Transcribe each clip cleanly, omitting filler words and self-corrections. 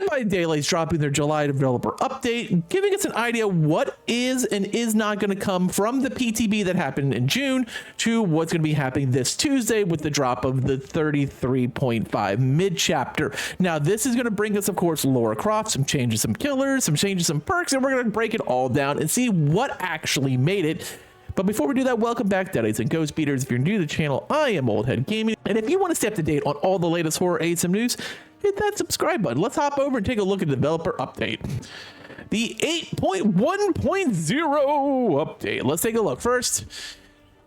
by Daylight's dropping their July developer update, giving us an idea what is and is not going to come from the PTB that happened in June to what's going to be happening this Tuesday with the drop of the 33.5 mid chapter. Now, this is going to bring us, of course, Lara Croft, some changes, some killers, some changes, some perks, and we're going to break it all down and see what actually made it. But before we do that, welcome back, Deadites and Ghost Beaters. If you're new to the channel, I am Old Head Gaming, and if you want to stay up to date on all the latest horror ASM news, hit that subscribe button. Let's hop over and take a look at the developer update. The 8.1.0 update. Let's take a look. First,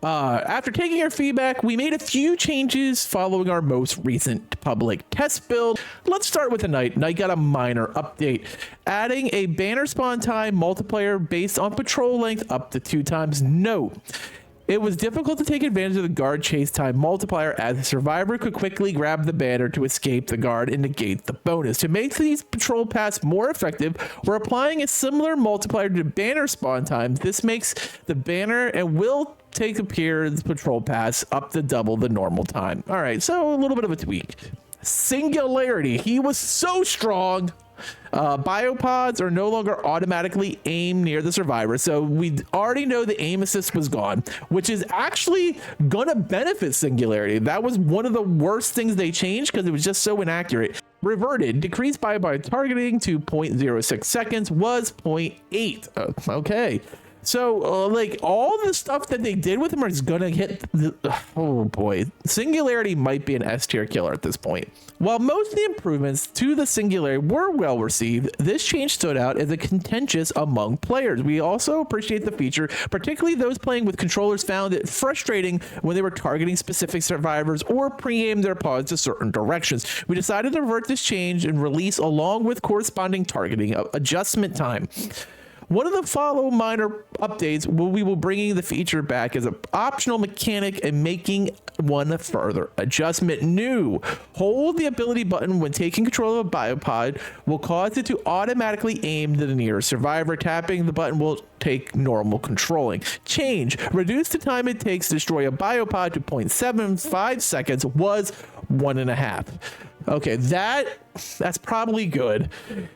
after taking our feedback, we made a few changes following our most recent public test build. Let's start with the Night. Night got a minor update, adding a banner spawn time multiplier based on patrol length up to 2 times. Note, it was difficult to take advantage of the guard chase time multiplier as the survivor could quickly grab the banner to escape the guard and negate the bonus. To make these patrol paths more effective, we're applying a similar multiplier to banner spawn times. This makes the banner and will take appearance patrol pass up to double the normal time. All right, so a little bit of a tweak. Singularity, he was so strong. Biopods are no longer automatically aimed near the survivor, so we already know the aim assist was gone, which is actually gonna benefit Singularity. That was one of the worst things they changed because it was just so inaccurate. Reverted, decreased by targeting to 0.06 seconds was 0.8. Okay. So, like, all the stuff that they did with him is gonna hit oh boy. Singularity might be an S tier killer at this point. While most of the improvements to the Singularity were well received, this change stood out as a contentious among players. We also appreciate the feature, particularly those playing with controllers found it frustrating when they were targeting specific survivors or pre-aimed their pods to certain directions. We decided to revert this change and release along with corresponding targeting adjustment time. One of the follow minor updates, we will bringing the feature back as an optional mechanic and making one further adjustment. New, hold the ability button when taking control of a biopod will cause it to automatically aim to the nearest survivor. Tapping the button will take normal controlling. Change, reduce the time it takes to destroy a biopod to 0.75 seconds was 1.5. Okay, that's probably good.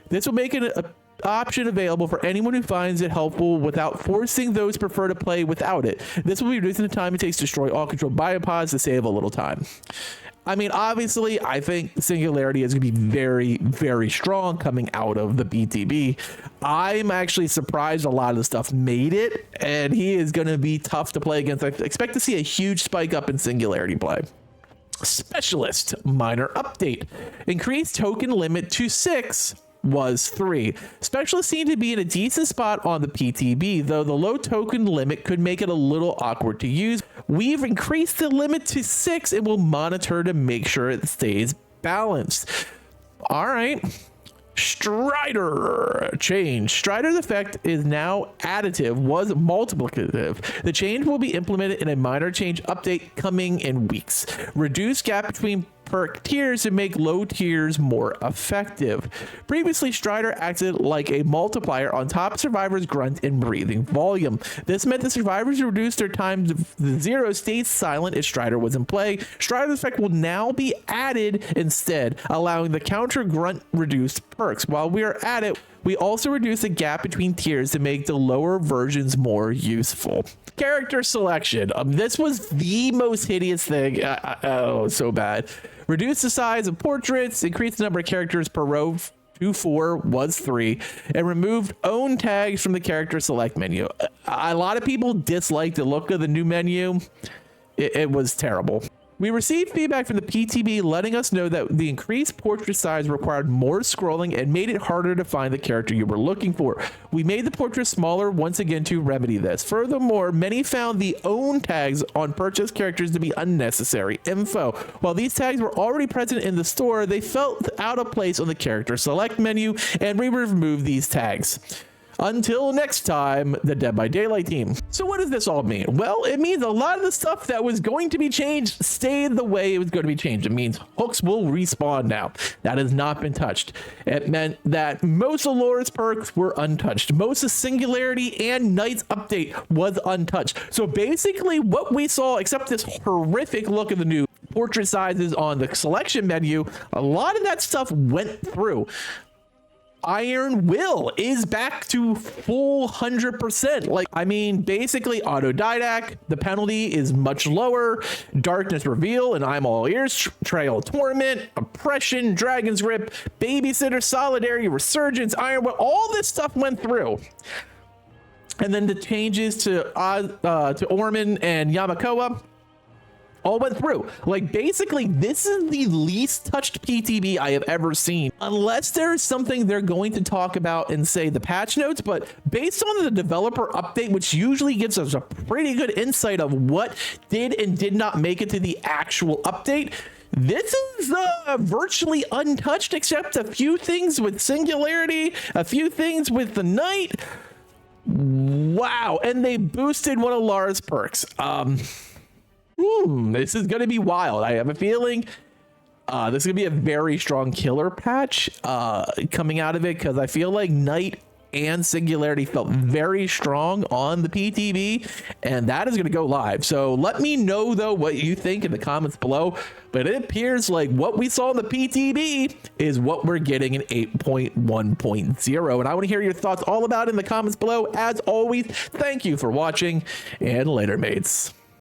This will make it a option available for anyone who finds it helpful without forcing those prefer to play without it. This will be reducing the time it takes to destroy all controlled biopods to save a little time. I mean, obviously, I think Singularity is going to be very, very strong coming out of the BTB. I'm actually surprised a lot of the stuff made it, and he is going to be tough to play against. I expect to see a huge spike up in Singularity play. Specialist, minor update. Increased token limit to 6. Was 3. Specialists seem to be in a decent spot on the PTB, though the low token limit could make it a little awkward to use. We've increased the limit to 6 and will monitor to make sure it stays balanced. All right. Strider change. Strider's effect is now additive, was multiplicative. The change will be implemented in a minor change update coming in weeks. Reduce gap between perk tiers to make low tiers more effective. Previously, Strider acted like a multiplier on top of survivors' grunt and breathing volume. This meant the survivors reduced their time to 0 stayed silent if Strider was in play. Strider's effect will now be added instead, allowing the counter grunt reduced perks. While we are at it, we also reduce the gap between tiers to make the lower versions more useful. Character selection. This was the most hideous thing. Oh, so bad. Reduce the size of portraits, increase the number of characters per row to 4 was 3, and removed own tags from the character select menu. A lot of people disliked the look of the new menu. It was terrible. We received feedback from the PTB letting us know that the increased portrait size required more scrolling and made it harder to find the character you were looking for. We made the portrait smaller once again to remedy this. Furthermore, many found the own tags on purchased characters to be unnecessary info. While these tags were already present in the store, they felt out of place on the character select menu, and we removed these tags. Until next time, the Dead by Daylight team. So what does this all mean? Well, it means a lot of the stuff that was going to be changed stayed the way it was going to be changed. It means hooks will respawn now. That has not been touched. It meant that most of Lara's perks were untouched. Most of Singularity and Night's update was untouched. So basically what we saw, except this horrific look of the new portrait sizes on the selection menu, a lot of that stuff went through. Iron Will is back to full 100%. Like, I mean, basically autodidact, the penalty is much lower. Darkness Reveal and I'm All Ears, Trail Torment, Oppression, Dragon's Grip, Babysitter, Solidarity, Resurgence, Iron Will, all this stuff went through. And then the changes to Orman and Yamakoa all went through. Like, basically, this is the least touched PTB I have ever seen, unless there's something they're going to talk about and say the patch notes. But based on the developer update, which usually gives us a pretty good insight of what did and did not make it to the actual update, this is virtually untouched, except a few things with Singularity, a few things with the Night. Wow. And they boosted one of Lara's perks. This is going to be wild. I have a feeling this is going to be a very strong killer patch coming out of it, because I feel like Night and Singularity felt very strong on the PTB, and that is going to go live. So let me know, though, what you think in the comments below. But it appears like what we saw in the PTB is what we're getting in 8.1.0. And I want to hear your thoughts all about it in the comments below. As always, thank you for watching, and later, mates.